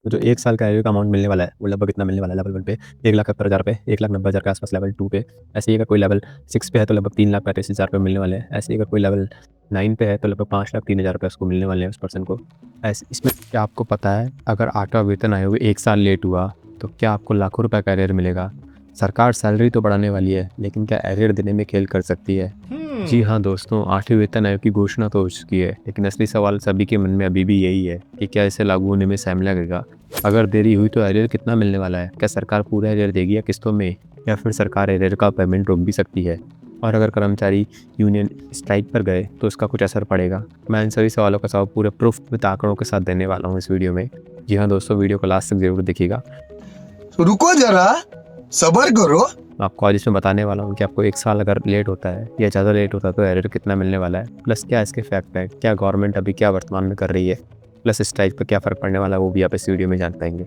तो जो 1 साल का एरियर का अमाउंट मिलने वाला है, वो लगभग कितना मिलने वाला है लेवल 1 पे 1,70,000 रुपए, 1,90,000 के आस-पास लेवल 2 पे। ऐसे ही अगर कोई लेवल 6 पे है तो लगभग 3,35,000 रुपए मिलने वाले हैं। ऐसे ही अगर कोई लेवल 9 पे है तो लगभग 5,03,000 रुपए उसको मिलने वाले हैं उस पर्सन को। ऐसे इसमें क्या आपको पता है, अगर 8वां वेतन आयोग 1 साल लेट हुआ तो क्या आपको लाखों रुपए का एरियर मिलेगा? सरकार सैलरी तो बढ़ाने वाली है, लेकिन क्या एरियर देने में खेल कर सकती है? जी हाँ दोस्तों, 8वें वेतन आयोग की घोषणा तो हो चुकी है, लेकिन असली सवाल सभी के मन में अभी भी यही है कि क्या इसे लागू होने में समय लगेगा? अगर देरी हुई तो एरियर कितना मिलने वाला है? क्या सरकार पूरा एरियर देगी या किस्तों में? या फिर सरकार एरियर का पेमेंट रोक भी सकती है? और अगर कर्मचारी यूनियन स्ट्राइक पर गए तो इसका कुछ असर पड़ेगा? मैं इन सभी सवालों का जवाब पूरे प्रूफ विद आंकड़ों के साथ देने वाला हूँ इस वीडियो में। जी हाँ दोस्तों, वीडियो को लास्ट तक जरूर देखिएगा। रुको जरा, सबर करो। आपको आज इसमें बताने वाला हूँ कि आपको 1 साल अगर लेट होता है या ज़्यादा लेट होता है तो एरर कितना मिलने वाला है, प्लस क्या इसके फैक्ट है, क्या गवर्नमेंट अभी क्या वर्तमान में कर रही है, प्लस स्ट्राइक पर क्या फ़र्क पड़ने वाला है वो भी आप इस वीडियो में जान पाएंगे।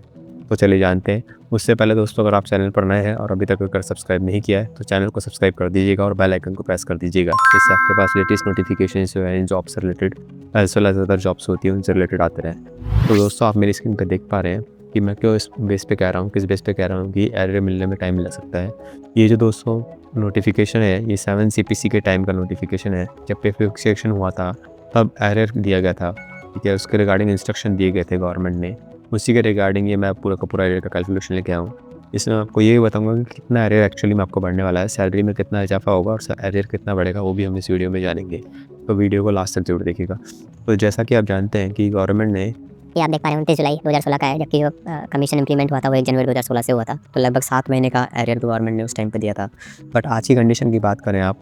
तो चलिए जानते हैं। उससे पहले दोस्तों, अगर आप चैनल पर नए हैं और अभी तक अगर सब्सक्राइब नहीं किया है तो चैनल को सब्सक्राइब कर दीजिएगा और बेल आइकन को प्रेस कर दीजिएगा, जिससे आपके पास लेटेस्ट नोटिफिकेशन जो है इन जॉब से related as well as other jobs होती है उनसे रिलेटेड आते रहें। तो दोस्तों, आप मेरी स्क्रीन पर देख पा रहे हैं कि मैं क्यों इस बेस पे कह रहा हूँ, किस बेस पे कह रहा हूँ कि एरर मिलने में टाइम लग सकता है। ये जो दोस्तों नोटिफिकेशन है, ये 7 CPC के टाइम का नोटिफिकेशन है। जब पे फिक्सेशन हुआ था तब एरर दिया गया था, ठीक है। उसके रिगार्डिंग इंस्ट्रक्शन दिए गए थे गवर्नमेंट ने, उसी के रिगार्डिंग ये मैं पूरा का पूरा एरर का कैलकुलेशन लेके आऊँ। इसमें आपको ये बताऊंगा कि कितना एरर एक्चुअली में आपको बढ़ने वाला है, सैलरी में कितना इजाफा होगा और एरर कितना बढ़ेगा वो भी हम इस वीडियो में जानेंगे। तो वीडियो को लास्ट तक जरूर देखिएगा। तो जैसा कि आप जानते हैं कि गवर्नमेंट ने, ये आप देख पा रहे हैं 29 जुलाई 2016 का है, जबकि जो कमीशन इंप्लीमेंट हुआ था वो 1 जनवरी 2016 से हुआ था। तो लगभग 7 महीने का एरियर गवर्नमेंट ने उस टाइम पे दिया था। बट आज की कंडीशन की बात करें आप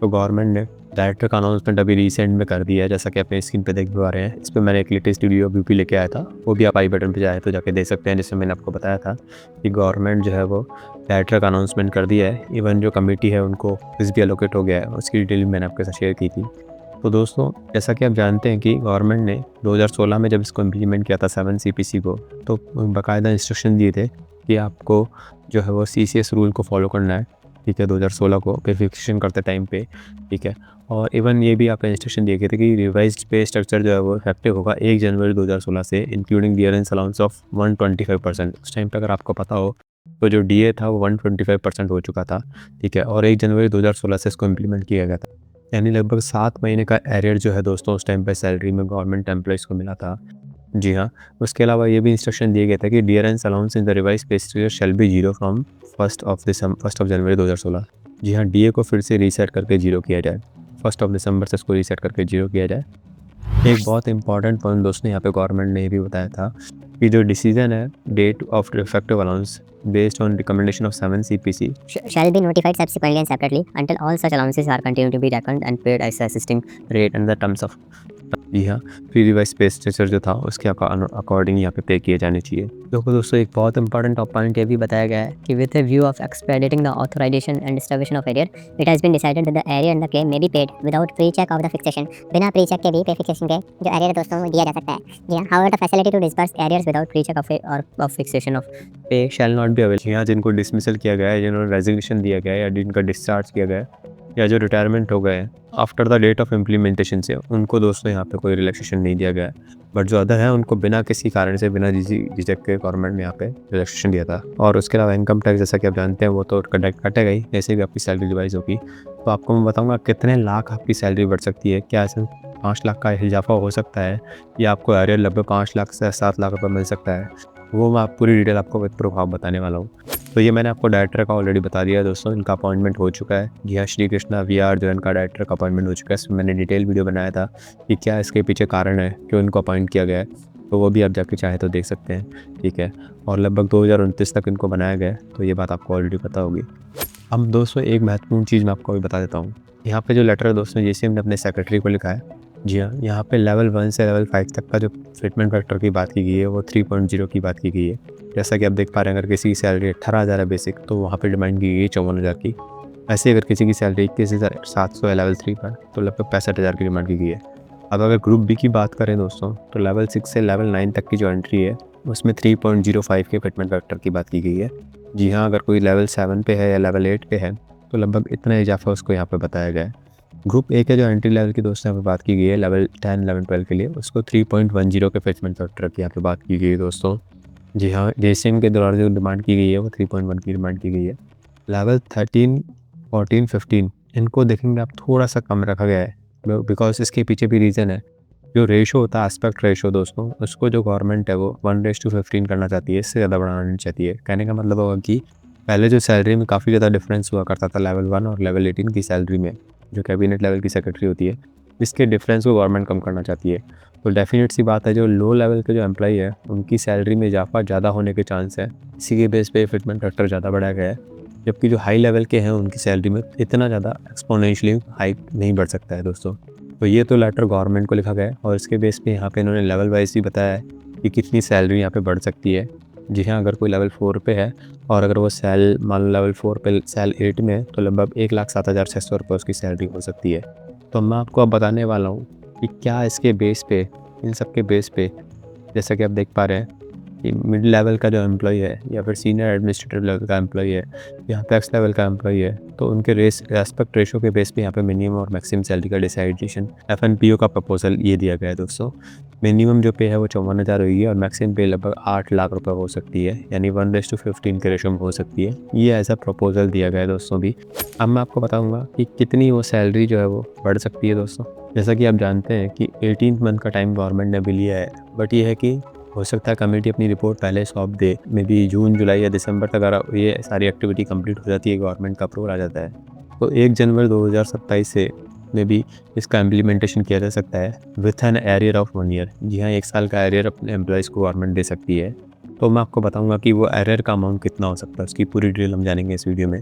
तो गवर्नमेंट ने डायरेक्टर का अनाउंसमेंट अभी रिसेंट में कर दिया है, जैसा कि अपने स्क्रीन पे देख पा रहे हैं। इस पर मैंने एक लेटेस्ट वीडियो भी लेके आया था, वो भी आप आई बटन पे जाए तो जाके देख सकते हैं, जिसमें मैंने आपको बताया था कि गवर्नमेंट जो है वो डायरेक्टर का अनाउंसमेंट कर दिया है। इवन जो कमेटी है उनको फीस भी एलोकेट हो गया है, उसकी डिटेल मैंने आपके साथ शेयर की थी। तो दोस्तों, जैसा कि आप जानते हैं कि गवर्नमेंट ने 2016 में जब इसको इम्प्लीमेंट किया था 7 CPC को, तो बाकायदा इंस्ट्रक्शन दिए थे कि आपको जो है वो CCS रूल को फॉलो करना है, ठीक है, 2016 को वेरिफिकेशन करते टाइम पे, ठीक है। और इवन ये भी आपको इंस्ट्रक्शन दिए गए थे कि रिवाइज्ड पे स्ट्रक्चर जो है वो इफेक्टिव होगा 1 जनवरी 2016 से, इंक्लूडिंग डियरेंस अलाउंस ऑफ 125%। उस टाइम पे अगर आपको पता हो तो जो DA था वो 125% हो चुका था, ठीक है। और 1 जनवरी 2016 से इसको इम्प्लीमेंट किया गया था, यानी लगभग 7 महीने का एरियर जो है दोस्तों उस टाइम पे सैलरी में गवर्नमेंट एम्प्लॉइज़ को मिला था। जी हाँ, उसके अलावा ये भी इंस्ट्रक्शन दिया गया था कि dearness allowance in the revised पे स्ट्रक्चर शैल बी 0 फ्रॉम 1 जनवरी 2016। जी हाँ, DA को फिर से रीसेट करके 0 किया जाए, 1 दिसंबर से इसको रीसेट करके 0 किया जाए। एक बहुत इंपॉर्टेंट पॉइंट दोस्तों यहाँ पे गवर्नमेंट ने ये भी बताया था कि जो डिसीजन है date of effective allowance based on recommendation of 7 CPC shall be notified subsequently and separately until all such allowances are continued to be reckoned and paid as assisting rate and the terms of. जी हाँ, pre revise पे structure जो था उसके according यहाँ पे पे किए जाने चाहिए। देखो दोस्तों, एक बहुत इंपॉर्टेंट पॉइंट ये भी बताया गया है कि with a view of expediting the authorization and establishment of arrear, it has been decided that the arrear and the claim may be paid without pre-check of the fixation। बिना pre-check के भी पे फिक्सेशन के जो arrear है दोस्तों वो दिया जा सकता है। जी हाँ, however the facility to disburse arrears without pre-check of fixation of पे शैल नॉट बी अवेलेबल। यहाँ जिनको डिसमिसल किया गया है, जिन्होंने रेजिग्नेशन दिया गया है या जिनका डिस्चार्ज किया गया है या जो रिटायरमेंट हो गए after the date of implementation से, उनको दोस्तों यहाँ पे कोई रिलैक्सेशन नहीं दिया गया है। बट जो अदर है उनको बिना किसी कारण से, बिना झिझक के गवर्नमेंट ने यहाँ पे रिलैक्सेशन दिया था। और उसके अलावा इनकम टैक्स जैसा कि आप जानते हैं वो तो कटेगा ही, जैसे भी आपकी सैलरी रिवाइज होगी। तो आपको मैं बताऊँगा कितने लाख आपकी सैलरी बढ़ सकती है, क्या ऐसे 5 लाख का इजाफा हो सकता है या आपको एरियर लगभग 5 लाख से 7 लाख रुपये मिल सकता है, वो मैं पूरी डिटेल आपको विद प्रभाव बताने वाला हूँ। तो ये मैंने आपको डायरेक्टर का ऑलरेडी बता दिया है दोस्तों, इनका अपॉइंटमेंट हो चुका है। जी हाँ, श्री कृष्णा VR जो इनका डायरेक्टर का अपॉइंटमेंट हो चुका है। इसमें मैंने डिटेल वीडियो बनाया था कि क्या इसके पीछे कारण है क्यों इनको अपॉइंट किया गया है, तो वो भी आप जाके चाहे तो देख सकते हैं, ठीक है। और लगभग 2029 तक इनको बनाया गया है, तो ये बात आपको ऑलरेडी पता होगी। अब दोस्तों एक महत्वपूर्ण चीज़ मैं आपको अभी बता देता हूँ। यहाँ पे जो लेटर है दोस्तों, जैसे हमने अपने सेक्रेटरी को लिखा है, जी हाँ, यहाँ पे लेवल 1 से लेवल 5 तक का जो फिटमेंट फैक्टर की बात की गई है वो 3.0 की बात की गई है। जैसा कि आप देख पा रहे हैं, अगर किसी की सैलरी 18,000 है बेसिक, तो वहाँ पे डिमांड की गई है 54,000 की। ऐसे अगर किसी की सैलरी 21,700 है लेवल 3 पर, तो लगभग 65,000 की डिमांड की गई है। अब अगर ग्रुप B की बात करें दोस्तों, तो लेवल 6 से लेवल 9 तक की जो एंट्री है उसमें 3.05 के फिटमेंट फैक्टर की बात की गई है। जी हाँ, अगर कोई लेवल 7 पे है या लेवल 8 पे है तो लगभग इतना इजाफा उसको यहाँ पे बताया गया है। ग्रुप A के जो एंट्री लेवल की दोस्तों यहाँ पे बात की गई है लेवल 10, 11, 12 के लिए, उसको 3.10 के फिटमेंट फैक्टर की यहाँ पे बात की गई है दोस्तों। जी हाँ, जेसीएम के दौरान जो डिमांड की गई है वो 3.1 की डिमांड की गई है। लेवल 13, 14, 15 इनको देखेंगे आप थोड़ा सा कम रखा गया है, बिकॉज इसके पीछे भी रीज़न है। जो रेशो होता है एस्पेक्ट रेशो दोस्तों, उसको जो गवर्नमेंट है वो 1:15 करना चाहती है, इससे ज़्यादा बढ़ाना नहीं चाहती है। कहने का मतलब होगा कि पहले जो सैलरी में काफ़ी ज़्यादा डिफरेंस हुआ करता था लेवल 1 और लेवल 18 की सैलरी में, जो कैबिनेट लेवल की सेक्रेटरी होती है, इसके डिफरेंस को गवर्नमेंट कम करना चाहती है। तो डेफिनेट सी बात है, जो लो लेवल के जो एम्प्लॉई है उनकी सैलरी में इजाफा ज़्यादा होने के चांस है, इसी के बेस पे फिटमेंट फैक्टर ज़्यादा बढ़ाया गया है। जबकि जो हाई लेवल के हैं उनकी सैलरी में इतना ज़्यादा एक्सपोनेंशियली हाइक नहीं बढ़ सकता है दोस्तों। तो ये तो लेटर गवर्नमेंट को लिखा गया है और इसके बेस पे यहाँ पे इन्होंने लेवल वाइज भी बताया है कि कितनी सैलरी यहाँ पे बढ़ सकती है। जी हाँ, अगर कोई लेवल 4 पे है और अगर वो सेल मान लो लेवल 4 पे सेल 8 में है तो लगभग 1,07,600 रुपये उसकी सैलरी हो सकती है। तो मैं आपको अब बताने वाला हूँ कि क्या इसके बेस पे, इन सब के बेस पे, जैसा कि आप देख पा रहे हैं कि मिड लेवल का जो एम्प्लॉय है या फिर सीनियर एडमिनिस्ट्रेटिव लेवल का एम्प्लॉय है या टैक्स लेवल का एम्प्लॉय है, तो उनके रेस्पेक्ट रेशो के बेस पे यहाँ पे मिनिमम और मैक्सिमम सैलरी का डिसाइडेशन एफएनपीओ का प्रपोजल ये दिया गया है दोस्तों। मिनिमम जो पे है वो 54,000 होगी और मैक्सिमम पे लगभग 8 लाख रुपए हो सकती है, यानी 1:15 के रेशो में हो सकती है। ये ऐसा प्रपोजल दिया गया है दोस्तों भी। अब मैं आपको बताऊँगा कि कितनी वो सैलरी जो है वो बढ़ सकती है दोस्तों। जैसा कि आप जानते हैं कि 18th मंथ का टाइम गवर्नमेंट ने भी लिया है, बट ये है कि हो सकता है कमेटी अपनी रिपोर्ट पहले सौंप दे, मे बी जून, जुलाई या दिसंबर तक अगर ये सारी एक्टिविटी कंप्लीट हो जाती है, गवर्नमेंट का अप्रूवल आ जाता है, तो 1 जनवरी 2027 से मे बी इसका इम्प्लीमेंटेशन किया जा सकता है with an arrear of 1 year. जी हाँ, 1 साल का एरियर अपने एम्प्लॉयज़ को गवर्नमेंट दे सकती है। तो मैं आपको बताऊँगा कि वो एरियर का अमाउंट कितना हो सकता है, उसकी पूरी डिटेल हम जानेंगे इस वीडियो में।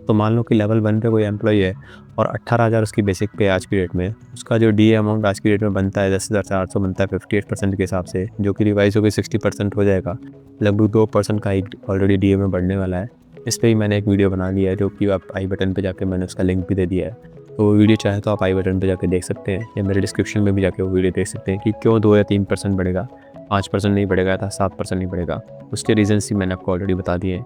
तो मान लो कि लेवल 1 पे कोई एम्प्लॉय है और 18,000 उसकी बेसिक पे आज की डेट में, उसका जो डीए अमाउंट आज की डेट में बनता है 10,400 बनता है 58% के हिसाब से, जो कि रिवाइज होकर 60% हो जाएगा। लगभग 2% का हाइक ऑलरेडी डीए में बढ़ने वाला है। इस पर ही मैंने एक वीडियो बना लिया है, जो कि आप आई बटन पर जाकर मैंने उसका लिंक भी दे दिया है। तो वो वीडियो चाहे तो आप आई बटन पर जाकर देख सकते हैं या मेरे डिस्क्रिप्शन में भी जाके वो वीडियो देख सकते हैं कि क्यों 2 या 3% बढ़ेगा, 5% नहीं बढ़ेगा था, 7% नहीं बढ़ेगा। उसके रीजन्स ही मैंने आपको ऑलरेडी बता दिए हैं।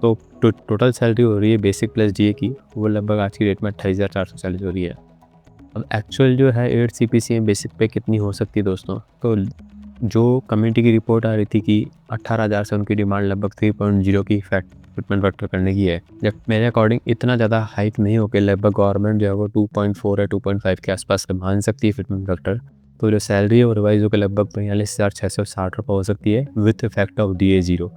तो टोटल सैलरी हो रही है बेसिक प्लस डीए की, वो लगभग आज की डेट में 28,400 सैलरी हो रही है। अब एक्चुअल जो है 8 सीपीसी में बेसिक पे कितनी हो सकती है दोस्तों, तो जो कमेटी की रिपोर्ट आ रही थी कि 18,000 से उनकी डिमांड लगभग 3.0 की फिटमेंट फैक्टर करने की है, जब मेरे अकॉर्डिंग इतना ज़्यादा हाइक नहीं होकर लगभग गवर्नमेंट जो है वो 2.4 या 2.5 के आसपास मान सकती है फिटमेंट फैक्टर। तो जो सैलरी है वो रिवाइज होकर लगभग 42,660 रुपये हो सकती है विथ इफेक्ट ऑफ डीए 0।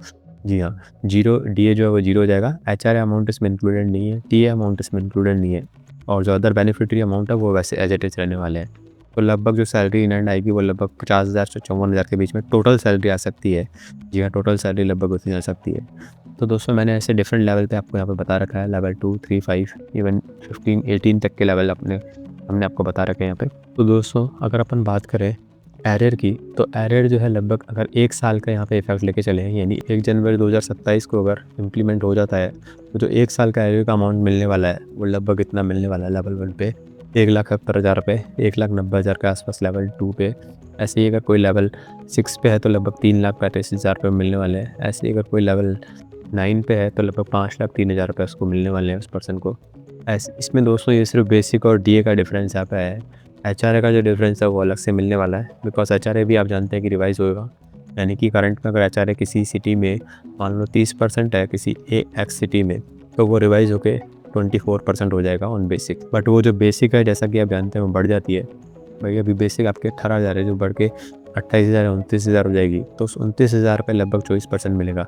जी हाँ, जीरो डीए जो है वो 0 हो जाएगा। एचआरए अमाउंट इसमें इंक्लूडेड नहीं है, टीए अमाउंट इसमें इंक्लूडेड नहीं है और जो अदर बेनिफिटरी अमाउंट है वो वैसे एज इट इज रहने वाले हैं। तो लगभग जो सैलरी इन एंड आएगी वो लगभग 50,000 से 54,000 के बीच में टोटल सैलरी आ सकती है। जी हाँ, टोटल सैलरी लगभग उतनी आ सकती है। तो दोस्तों मैंने ऐसे डिफरेंट लेवल पे आपको यहाँ पे बता रखा है, लेवल 2, 3, 5, इवन 15, 18 तक के लेवल हमने आपको बता रखे हैं यहाँ पे। तो दोस्तों अगर अपन बात करें एरियर की, तो एरियर जो है लगभग अगर 1 साल का यहाँ पे इफेक्ट लेके चले हैं, यानी 1 जनवरी 2027 को अगर इम्प्लीमेंट हो जाता है, तो जो 1 साल का एरियर का अमाउंट मिलने वाला है वो लगभग इतना मिलने वाला है लेवल 1 पे 1,71,000 रुपये, 1,90,000 के आसपास लेवल 2 पे। ऐसे ही अगर कोई लेवल 6 पे है तो लगभग 3,35,000 रुपये मिलने वाले हैं। ऐसे ही अगर कोई लेवल 9 पे है तो लगभग 5,03,000 रुपये उसको मिलने वाले हैं उस पर्सन को। ऐसे इसमें दोस्तों ये सिर्फ बेसिक और डीए का डिफरेंस यहाँ पे है। एचआरए का जो डिफरेंस है वो अलग से मिलने वाला है, बिकॉज एचआरए भी आप जानते हैं कि रिवाइज होगा। यानी कि करंट में अगर एचआरए किसी सिटी में मान लो 30% है किसी एक्स सिटी में, तो वो रिवाइज होके 24% हो जाएगा ऑन बेसिक। बट वो जो बेसिक है जैसा कि आप जानते हैं वो बढ़ जाती है। भाई अभी बेसिक आपके 18,000 है, जो बढ़ के 28,000 29,000 हो जाएगी, तो उस 29,000 पे लगभग 24% मिलेगा।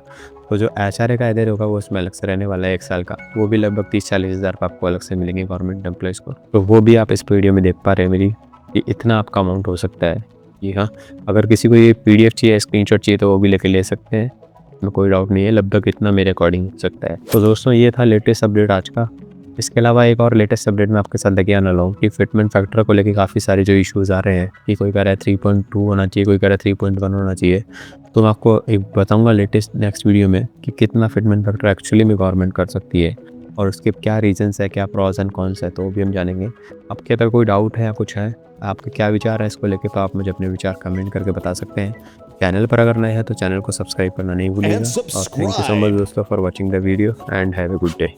तो जो एचआरए का एरियर होगा वो उसमें अलग से रहने वाला है 1 साल का, वो भी लगभग 30-40,000 आपको अलग से मिलेंगे गवर्नमेंट एम्प्लॉयज़ को। तो वो भी आप इस वीडियो में देख पा रहे हैं मेरी कि इतना आपका अमाउंट हो सकता है। जी हाँ, अगर किसी को ये पीडीएफ चाहिए, स्क्रीनशॉट चाहिए तो वो भी लेके ले सकते हैं, इसमें कोई डाउट नहीं है। लगभग इतना मेरे अकॉर्डिंग हो सकता है। तो दोस्तों ये था लेटेस्ट अपडेट आज का। इसके अलावा एक और लेटेस्ट अपडेट मैं आपके साथ लेके आने वाला हूँ कि फिटमेंट फैक्टर को लेके काफ़ी सारे जो इश्यूज़ आ रहे हैं कि कोई कह रहा है 3.2 होना चाहिए, कोई कह रहा है 3.1 होना चाहिए। तो मैं आपको एक बताऊँगा लेटेस्ट नेक्स्ट वीडियो में कि कितना फिटमेंट फैक्टर एक्चुअली में गवर्नमेंट कर सकती है और उसके क्या रीजंस है, क्या प्रॉस एंड कॉन्स है, तो वो भी हम जानेंगे। आपके अगर कोई डाउट है या कुछ है, आपके क्या विचार है इसको लेके, तो आप मुझे अपने विचार कमेंट करके बता सकते हैं। चैनल पर अगर नए हैं तो चैनल को सब्सक्राइब करना नहीं भूलिएगा। और थैंक यू सो मच दोस्तों for watching the video and have a good day.